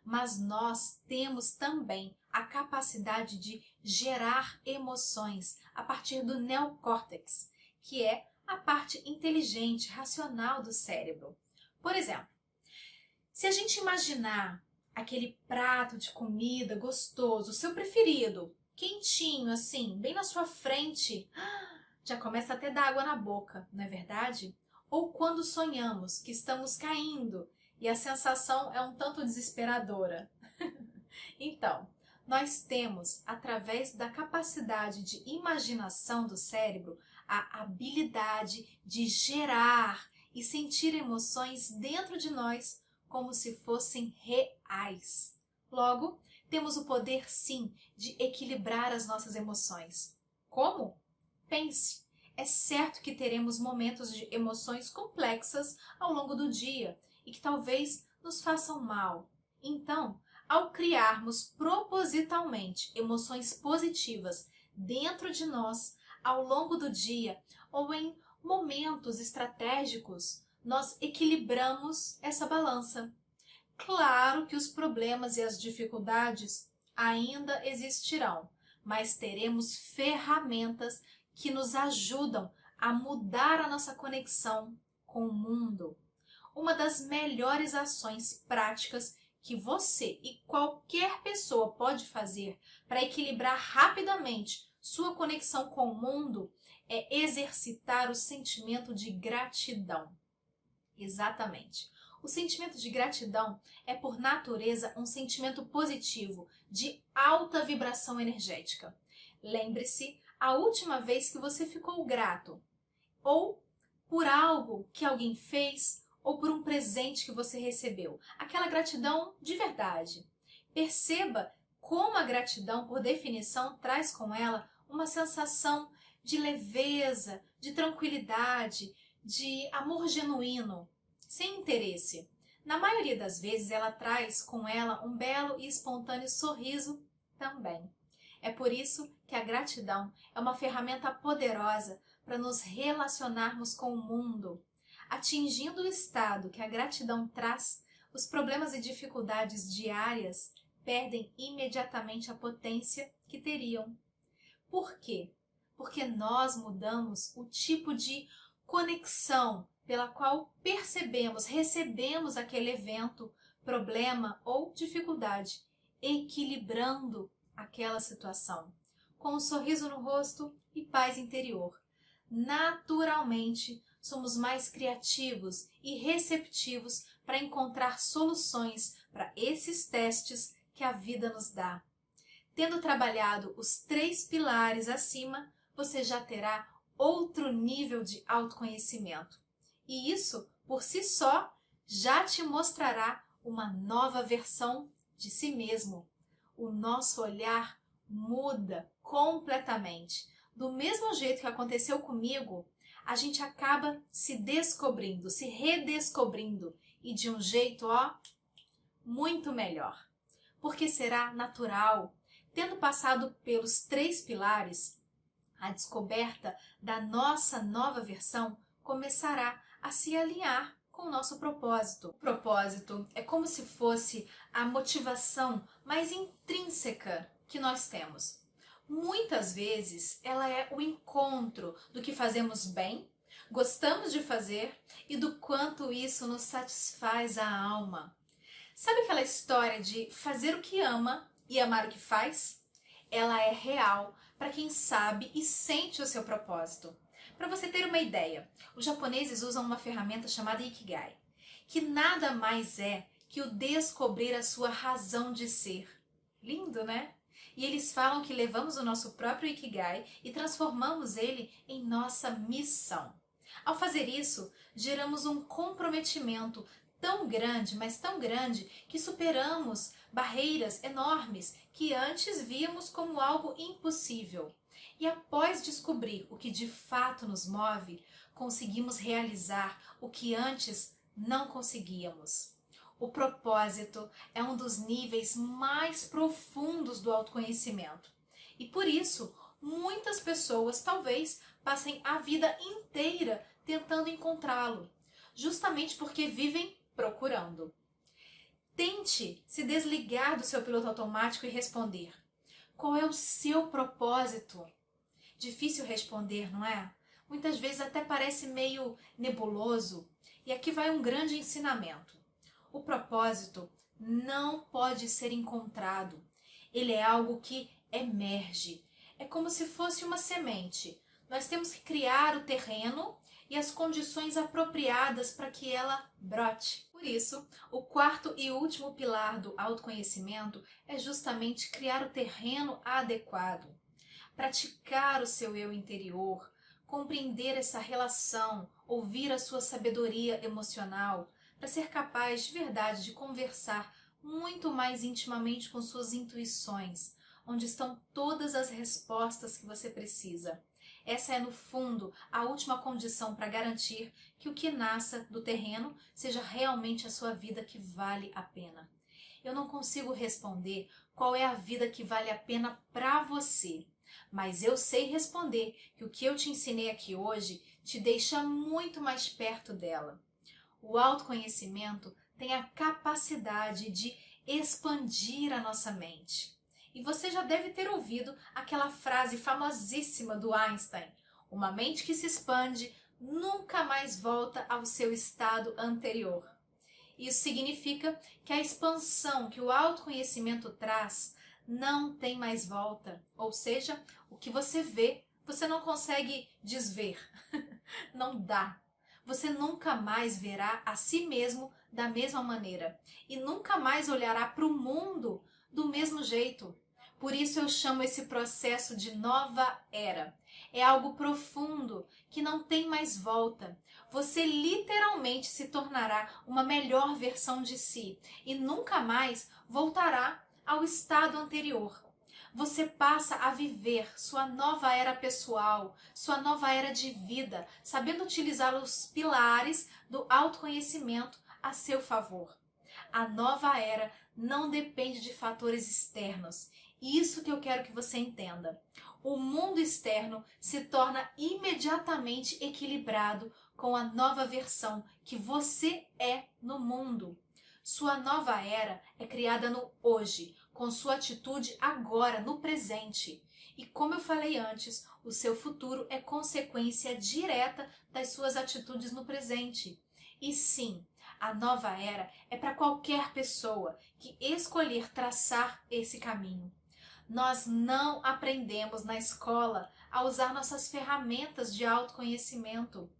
Mas nós temos também a capacidade de gerar emoções a partir do neocórtex, que é a parte inteligente, racional do cérebro. Por exemplo, se a gente imaginar aquele prato de comida gostoso, o seu preferido, quentinho assim, bem na sua frente, já começa a ter água na boca, não é verdade? Ou quando sonhamos que estamos caindo e a sensação é um tanto desesperadora. Então, nós temos, através da capacidade de imaginação do cérebro, a habilidade de gerar e sentir emoções dentro de nós como se fossem reais. Logo, temos o poder, sim, de equilibrar as nossas emoções. Como? Pense, é certo que teremos momentos de emoções complexas ao longo do dia e que talvez nos façam mal. Então, ao criarmos propositalmente emoções positivas dentro de nós ao longo do dia ou em momentos estratégicos, nós equilibramos essa balança. Claro que os problemas e as dificuldades ainda existirão, mas teremos ferramentas que nos ajudam a mudar a nossa conexão com o mundo. Uma das melhores ações práticas que você e qualquer pessoa pode fazer para equilibrar rapidamente sua conexão com o mundo é exercitar o sentimento de gratidão. Exatamente. O sentimento de gratidão é, por natureza, um sentimento positivo, de alta vibração energética. Lembre-se a última vez que você ficou grato, ou por algo que alguém fez, ou por um presente que você recebeu. Aquela gratidão de verdade. Perceba como a gratidão, por definição, traz com ela uma sensação de leveza, de tranquilidade, de amor genuíno, sem interesse. Na maioria das vezes, ela traz com ela um belo e espontâneo sorriso também. É por isso que a gratidão é uma ferramenta poderosa para nos relacionarmos com o mundo. Atingindo o estado que a gratidão traz, os problemas e dificuldades diárias perdem imediatamente a potência que teriam. Por quê? Porque nós mudamos o tipo de conexão pela qual percebemos, recebemos aquele evento, problema ou dificuldade, equilibrando aquela situação, com um sorriso no rosto e paz interior. Naturalmente, somos mais criativos e receptivos para encontrar soluções para esses testes que a vida nos dá. Tendo trabalhado os 3 pilares acima, você já terá outro nível de autoconhecimento. E isso, por si só, já te mostrará uma nova versão de si mesmo. O nosso olhar muda completamente. Do mesmo jeito que aconteceu comigo, a gente acaba se descobrindo, se redescobrindo e de um jeito, muito melhor. Porque será natural. Tendo passado pelos 3 pilares, a descoberta da nossa nova versão começará a se alinhar com o nosso propósito. O propósito é como se fosse a motivação mais intrínseca que nós temos. Muitas vezes ela é o encontro do que fazemos bem, gostamos de fazer e do quanto isso nos satisfaz a alma. Sabe aquela história de fazer o que ama e amar o que faz? Ela é real para quem sabe e sente o seu propósito. Para você ter uma ideia, os japoneses usam uma ferramenta chamada Ikigai, que nada mais é que o descobrir a sua razão de ser. Lindo, né? E eles falam que levamos o nosso próprio Ikigai e transformamos ele em nossa missão. Ao fazer isso, geramos um comprometimento tão grande, mas tão grande, que superamos barreiras enormes que antes víamos como algo impossível. E após descobrir o que de fato nos move, conseguimos realizar o que antes não conseguíamos. O propósito é um dos níveis mais profundos do autoconhecimento. E por isso, muitas pessoas talvez passem a vida inteira tentando encontrá-lo, justamente porque vivem procurando. Tente se desligar do seu piloto automático e responder: qual é o seu propósito? Difícil responder, não é? Muitas vezes até parece meio nebuloso. E aqui vai um grande ensinamento. O propósito não pode ser encontrado. Ele é algo que emerge. É como se fosse uma semente. Nós temos que criar o terreno e as condições apropriadas para que ela brote. Por isso, o 4º e último pilar do autoconhecimento é justamente criar o terreno adequado. Praticar o seu eu interior, compreender essa relação, ouvir a sua sabedoria emocional, para ser capaz de verdade de conversar muito mais intimamente com suas intuições, onde estão todas as respostas que você precisa. Essa é, no fundo, a última condição para garantir que o que nasça do terreno seja realmente a sua vida que vale a pena. Eu não consigo responder qual é a vida que vale a pena para você, mas eu sei responder que o que eu te ensinei aqui hoje te deixa muito mais perto dela. O autoconhecimento tem a capacidade de expandir a nossa mente. E você já deve ter ouvido aquela frase famosíssima do Einstein: uma mente que se expande nunca mais volta ao seu estado anterior. Isso significa que a expansão que o autoconhecimento traz não tem mais volta. Ou seja, o que você vê, você não consegue desver. Não dá. Você nunca mais verá a si mesmo da mesma maneira. E nunca mais olhará para o mundo do mesmo jeito. Por isso eu chamo esse processo de nova era. É algo profundo, que não tem mais volta. Você literalmente se tornará uma melhor versão de si e nunca mais voltará ao estado anterior. Você passa a viver sua nova era pessoal, sua nova era de vida, sabendo utilizar os pilares do autoconhecimento a seu favor. A nova era não depende de fatores externos. Isso que eu quero que você entenda. O mundo externo se torna imediatamente equilibrado com a nova versão que você é no mundo. Sua nova era é criada no hoje, com sua atitude agora, no presente. E como eu falei antes, o seu futuro é consequência direta das suas atitudes no presente. E sim, a nova era é para qualquer pessoa que escolher traçar esse caminho. Nós não aprendemos na escola a usar nossas ferramentas de autoconhecimento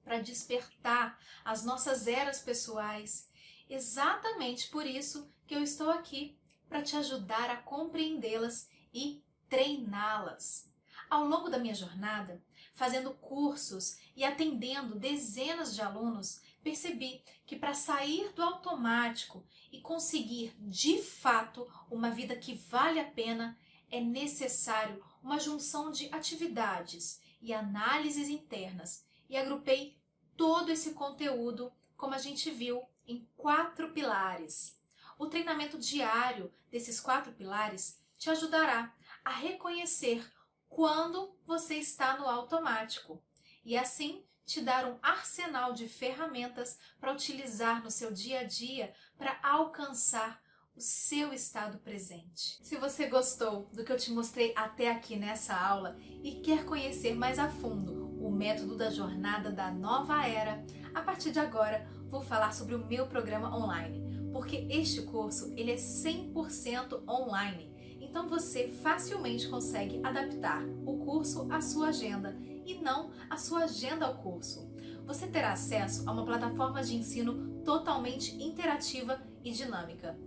para despertar as nossas eras pessoais. Exatamente por isso que eu estou aqui, para te ajudar a compreendê-las e treiná-las. Ao longo da minha jornada, fazendo cursos e atendendo dezenas de alunos, percebi que para sair do automático e conseguir de fato uma vida que vale a pena, é necessário uma junção de atividades e análises internas. E agrupei todo esse conteúdo, como a gente viu, em 4 pilares. O treinamento diário desses 4 pilares te ajudará a reconhecer quando você está no automático e assim te dar um arsenal de ferramentas para utilizar no seu dia a dia para alcançar o seu estado presente. Se você gostou do que eu te mostrei até aqui nessa aula e quer conhecer mais a fundo o método da jornada da nova era, a partir de agora vou falar sobre o meu programa online, porque este curso ele é 100% online. Então você facilmente consegue adaptar o curso à sua agenda e não a sua agenda ao curso. Você terá acesso a uma plataforma de ensino totalmente interativa e dinâmica.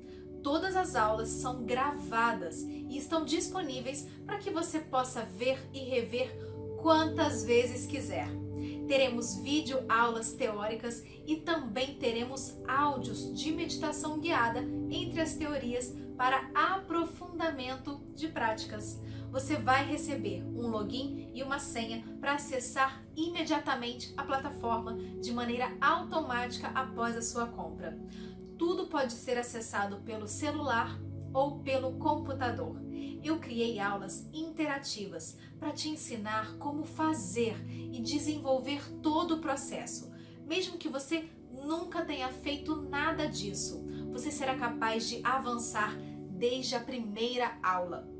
Todas as aulas são gravadas e estão disponíveis para que você possa ver e rever quantas vezes quiser. Teremos vídeo aulas teóricas e também teremos áudios de meditação guiada entre as teorias para aprofundamento de práticas. Você vai receber um login e uma senha para acessar imediatamente a plataforma de maneira automática após a sua compra. Tudo pode ser acessado pelo celular ou pelo computador. Eu criei aulas interativas para te ensinar como fazer e desenvolver todo o processo. Mesmo que você nunca tenha feito nada disso, você será capaz de avançar desde a primeira aula.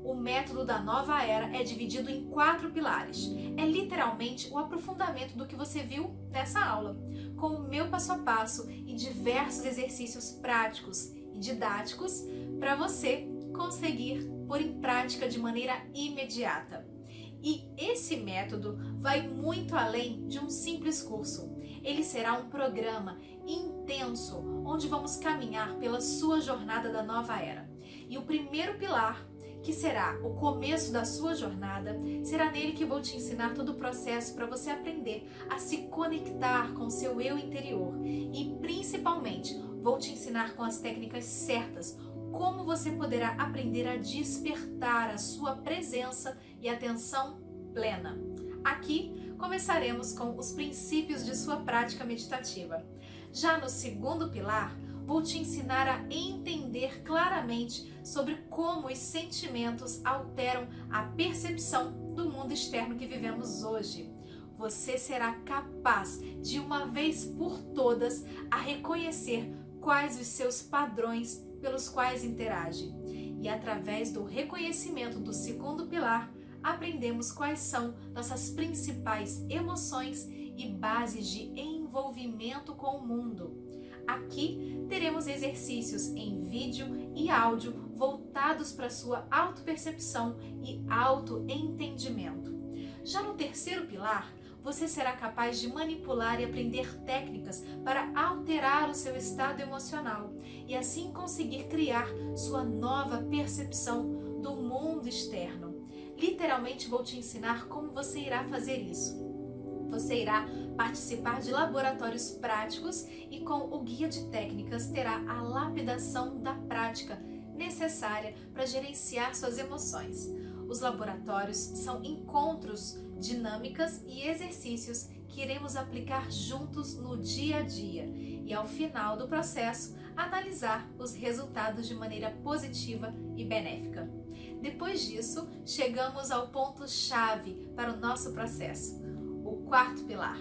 O método da nova era é dividido em 4 pilares. É literalmente o aprofundamento do que você viu nessa aula, com o meu passo a passo e diversos exercícios práticos e didáticos para você conseguir pôr em prática de maneira imediata. E esse método vai muito além de um simples curso. Ele será um programa intenso, onde vamos caminhar pela sua jornada da nova era. E o primeiro pilar, que será o começo da sua jornada, será nele que vou te ensinar todo o processo para você aprender a se conectar com seu eu interior. E principalmente, vou te ensinar com as técnicas certas como você poderá aprender a despertar a sua presença e atenção plena. Aqui começaremos com os princípios de sua prática meditativa. Já no segundo pilar, vou te ensinar a entender claramente sobre como os sentimentos alteram a percepção do mundo externo que vivemos hoje. Você será capaz de uma vez por todas a reconhecer quais os seus padrões pelos quais interage. E através do reconhecimento do segundo pilar, aprendemos quais são nossas principais emoções e bases de envolvimento com o mundo. Aqui teremos exercícios em vídeo e áudio voltados para sua autopercepção e autoentendimento. Já no terceiro pilar, você será capaz de manipular e aprender técnicas para alterar o seu estado emocional e assim conseguir criar sua nova percepção do mundo externo. Literalmente vou te ensinar como você irá fazer isso. Você irá participar de laboratórios práticos e com o guia de técnicas terá a lapidação da prática necessária para gerenciar suas emoções. Os laboratórios são encontros, dinâmicas e exercícios que iremos aplicar juntos no dia a dia e, ao final do processo, analisar os resultados de maneira positiva e benéfica. Depois disso, chegamos ao ponto-chave para o nosso processo, o quarto pilar.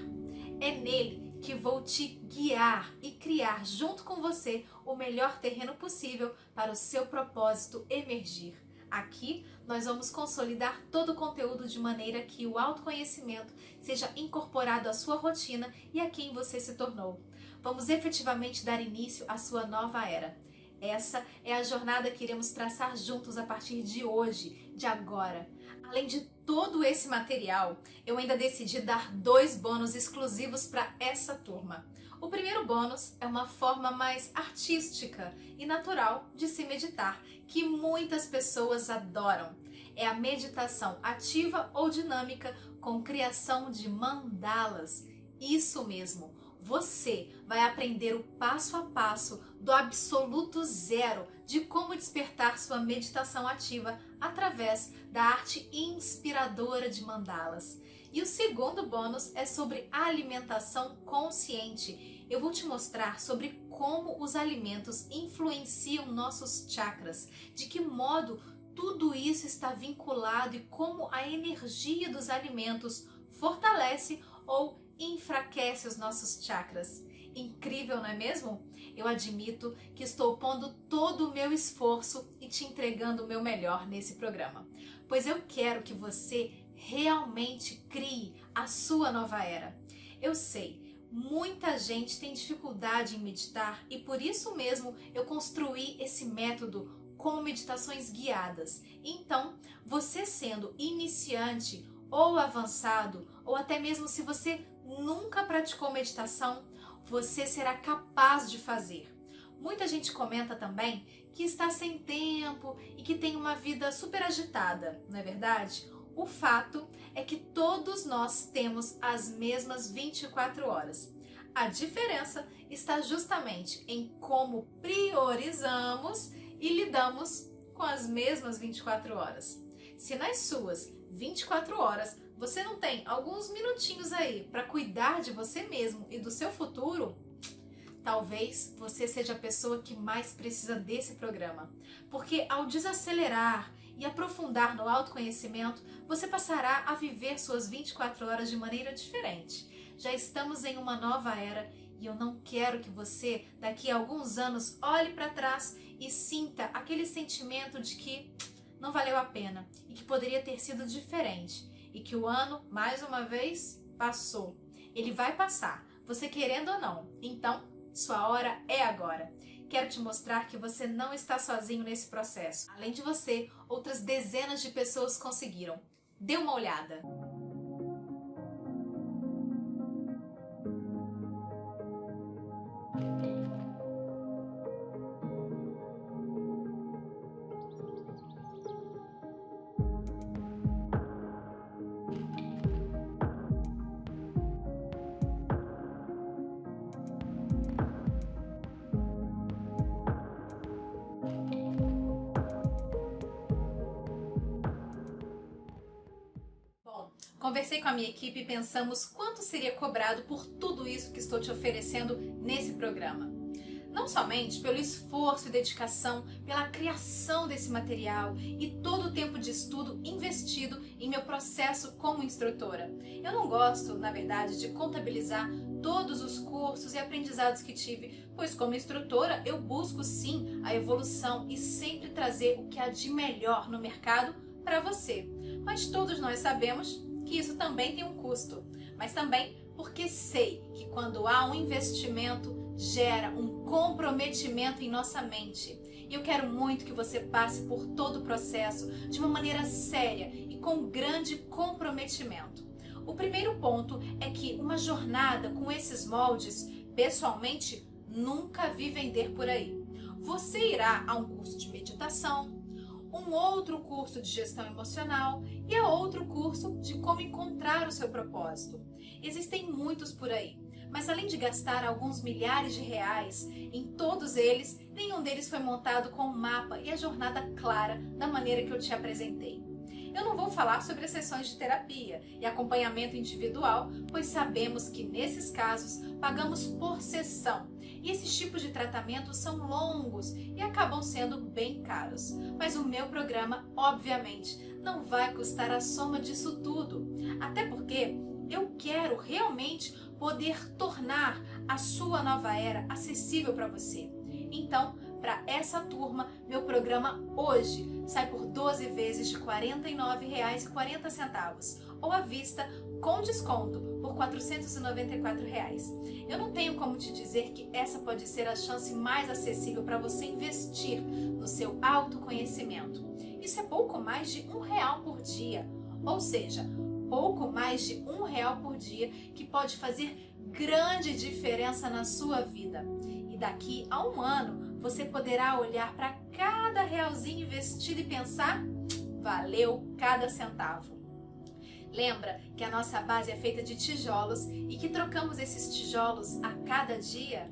É nele que vou te guiar e criar junto com você o melhor terreno possível para o seu propósito emergir. Aqui, nós vamos consolidar todo o conteúdo de maneira que o autoconhecimento seja incorporado à sua rotina e a quem você se tornou. Vamos efetivamente dar início à sua nova era. Essa é a jornada que iremos traçar juntos a partir de hoje, de agora. Além de todo esse material, eu ainda decidi dar 2 bônus exclusivos para essa turma. O primeiro bônus é uma forma mais artística e natural de se meditar, que muitas pessoas adoram. É a meditação ativa ou dinâmica com criação de mandalas. Isso mesmo, você vai aprender o passo a passo do absoluto zero de como despertar sua meditação ativa através da arte inspiradora de mandalas. E o segundo bônus é sobre alimentação consciente. Eu vou te mostrar sobre como os alimentos influenciam nossos chakras, de que modo tudo isso está vinculado e como a energia dos alimentos fortalece ou enfraquece os nossos chakras. Incrível, não é mesmo? Eu admito que estou pondo todo o meu esforço e te entregando o meu melhor nesse programa, pois eu quero que você realmente crie a sua nova era. Eu sei, muita gente tem dificuldade em meditar e por isso mesmo eu construí esse método com meditações guiadas. Então, você sendo iniciante ou avançado, ou até mesmo se você nunca praticou meditação, você será capaz de fazer. Muita gente comenta também que está sem tempo e que tem uma vida super agitada, não é verdade? O fato é que todos nós temos as mesmas 24 horas. A diferença está justamente em como priorizamos e lidamos com as mesmas 24 horas. Se nas suas 24 horas você não tem alguns minutinhos aí para cuidar de você mesmo e do seu futuro, talvez você seja a pessoa que mais precisa desse programa. Porque ao desacelerar e aprofundar no autoconhecimento, você passará a viver suas 24 horas de maneira diferente. Já estamos em uma nova era e eu não quero que você, daqui a alguns anos, olhe para trás e sinta aquele sentimento de que não valeu a pena e que poderia ter sido diferente e que o ano, mais uma vez, passou. Ele vai passar, você querendo ou não. Então, sua hora é agora. Quero te mostrar que você não está sozinho nesse processo. Além de você, outras dezenas de pessoas conseguiram. Dê uma olhada. Conversei com a minha equipe e pensamos quanto seria cobrado por tudo isso que estou te oferecendo nesse programa. Não somente pelo esforço e dedicação, pela criação desse material e todo o tempo de estudo investido em meu processo como instrutora. Eu não gosto, na verdade, de contabilizar todos os cursos e aprendizados que tive, pois como instrutora eu busco sim a evolução e sempre trazer o que há de melhor no mercado para você. Mas todos nós sabemos que isso também tem um custo, mas também porque sei que quando há um investimento, gera um comprometimento em nossa mente. E eu quero muito que você passe por todo o processo de uma maneira séria e com grande comprometimento. O primeiro ponto é que uma jornada com esses moldes, pessoalmente, nunca vi vender por aí. Você irá a um curso de meditação, um outro curso de gestão emocional e a outro curso de como encontrar o seu propósito. Existem muitos por aí, mas além de gastar alguns milhares de reais em todos eles, nenhum deles foi montado com o mapa e a jornada clara da maneira que eu te apresentei. Eu não vou falar sobre as sessões de terapia e acompanhamento individual, pois sabemos que nesses casos pagamos por sessão e esses tipos de tratamento são longos e acabam sendo bem caros. Mas o meu programa, obviamente, não vai custar a soma disso tudo, até porque eu quero realmente poder tornar a sua nova era acessível para você. Então, para essa turma, meu programa hoje sai por 12 vezes de R$ 49,40 ou à vista com desconto por R$ 494. Eu não tenho como te dizer que essa pode ser a chance mais acessível para você investir no seu autoconhecimento. Isso é pouco mais de R$ 1 por dia, ou seja, pouco mais de R$ 1 por dia que pode fazer grande diferença na sua vida. E daqui a um ano, você poderá olhar para cada realzinho investido e pensar, valeu cada centavo. Lembra que a nossa base é feita de tijolos e que trocamos esses tijolos a cada dia?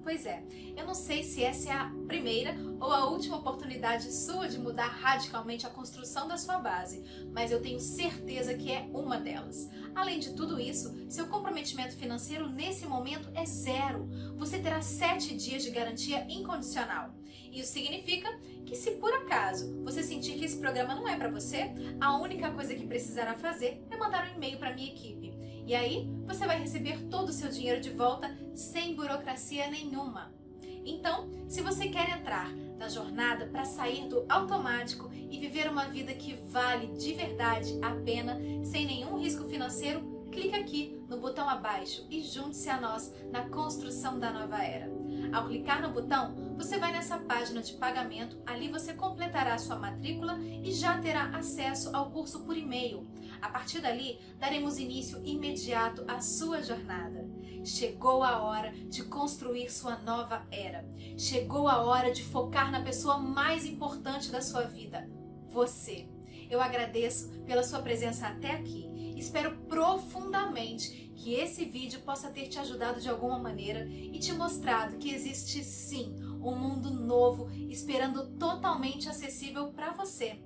Pois é, eu não sei se essa é a primeira ou a última oportunidade sua de mudar radicalmente a construção da sua base, mas eu tenho certeza que é uma delas. Além de tudo isso, seu comprometimento financeiro nesse momento é zero. Você terá 7 dias de garantia incondicional. Isso significa que se por acaso você sentir que esse programa não é para você, a única coisa que precisará fazer é mandar um e-mail para minha equipe. E aí, você vai receber todo o seu dinheiro de volta sem burocracia nenhuma. Então, se você quer entrar na jornada para sair do automático e viver uma vida que vale de verdade a pena, sem nenhum risco financeiro, clique aqui no botão abaixo e junte-se a nós na construção da nova era. Ao clicar no botão, você vai nessa página de pagamento, ali você completará a sua matrícula e já terá acesso ao curso por e-mail. A partir dali, daremos início imediato à sua jornada. Chegou a hora de construir sua nova era. Chegou a hora de focar na pessoa mais importante da sua vida, você. Eu agradeço pela sua presença até aqui. Espero profundamente que esse vídeo possa ter te ajudado de alguma maneira e te mostrado que existe sim um mundo novo esperando totalmente acessível para você.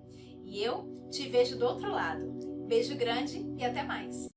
E eu te vejo do outro lado. Beijo grande e até mais!